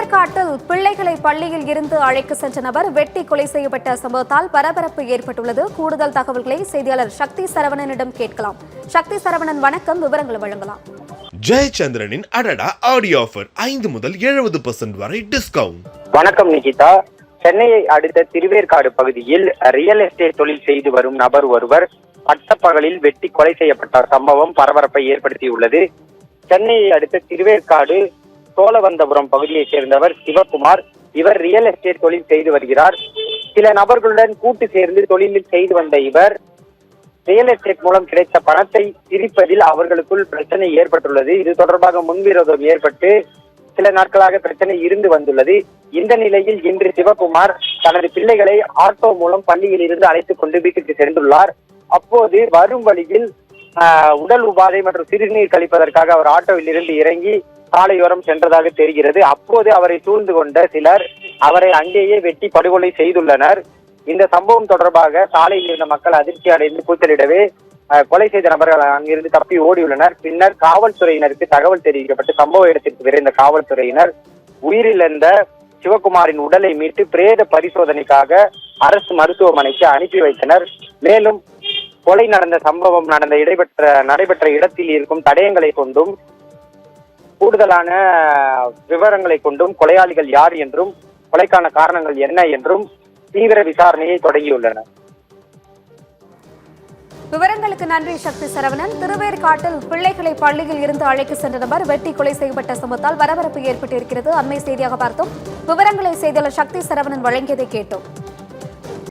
திருவேற்காட்டில் பிள்ளைகளை பள்ளியில் இருந்து அழைத்து சென்ற நபர் வெட்டி கொலை செய்யப்பட்ட சம்பவத்தால் பரபரப்பு ஏற்பட்டுள்ளது. கூடுதல் தகவல்களை செய்தியாளர் சக்தி சரவணனிடம் கேட்கலாம். சக்தி சரவணன், வணக்கம். விவரங்களை வழங்கலாம். ஜெயச்சந்திரனின் அடடா ஆடியோ ஆஃபர் 5 முதல் 70% வரை டிஸ்கவுண்ட். வணக்கம் நிகிதா. சென்னையை அடுத்த திருவேற்காடு பகுதியில் ரியல் எஸ்டேட் தொழில் செய்து வரும் நபர் ஒருவர் பட்டப்பகலில் வெட்டி கொலை செய்யப்பட்ட சம்பவம் பரபரப்பை ஏற்படுத்தியுள்ளது. சென்னையை அடுத்த திருவேற்காடு சோழவந்தபுரம் பகுதியைச் சேர்ந்தவர் சிவகுமார். இவர் ரியல் எஸ்டேட் தொழில் செய்து வருகிறார். சில நபர்களுடன் கூட்டு சேர்ந்து தொழிலில் செய்து வந்த இவர் ரியல் எஸ்டேட் மூலம் கிடைத்த பணத்தை பிரிப்பதில் அவர்களுக்குள் பிரச்சனை ஏற்பட்டுள்ளது. இது தொடர்பாக முன்விரோதம் ஏற்பட்டு சில நாட்களாக பிரச்சனை இருந்து வந்துள்ளது. இந்த நிலையில் இன்று சிவகுமார் தனது பிள்ளைகளை ஆட்டோ மூலம் பள்ளியில் இருந்து அழைத்துக் கொண்டு வீட்டுக்கு சென்றுள்ளார். அப்போது வரும் வழியில் உடல் உபாதை மற்றும் சிறுநீர் கழிப்பதற்காக அவர் ஆட்டோவில் இருந்து இறங்கி சாலையோரம் சென்றதாக தெரிகிறது. அப்போது அவரை சூழ்ந்து கொண்ட சிலர் அவரை அங்கேயே வெட்டி படுகொலை செய்துள்ளனர். இந்த சம்பவம் தொடர்பாக சாலையில் இருந்த மக்கள் அதிர்ச்சி அடைந்து கூச்சலிடவே கொலை செய்த நபர்கள் அங்கிருந்து தப்பி ஓடியுள்ளனர். பின்னர் காவல்துறையினருக்கு தகவல் தெரிவிக்கப்பட்டு சம்பவ இடத்திற்கு விரைந்த காவல்துறையினர் உயிரிழந்த சிவகுமாரின் உடலை மீட்டு பிரேத பரிசோதனைக்காக அரசு மருத்துவமனைக்கு அனுப்பி வைத்தனர். மேலும் கொலை நடந்த சம்பவம் நடைபெற்ற இடத்தில் இருக்கும் தடயங்களை கொண்டும் கூடுதலான விவரங்களை கொண்டும் கொலையாளிகள் யார் என்றும் கொலைக்கான காரணங்கள் என்ன என்றும் தீவிர விசாரணையை தொடங்கியுள்ளனர். விவரங்களுக்கு நன்றி சக்தி சரவணன். திருவேற்காட்டில் பிள்ளைகளை பள்ளியில் இருந்து அழைத்து சென்ற நபர் வெட்டி கொலை செய்யப்பட்ட சம்பவத்தால் பரபரப்பு ஏற்பட்டிருக்கிறது. அண்மை செய்தியாக பார்த்தோம். விவரங்களை செய்தியாளர் சக்தி சரவணன் வழங்கியதை கேட்டோம்.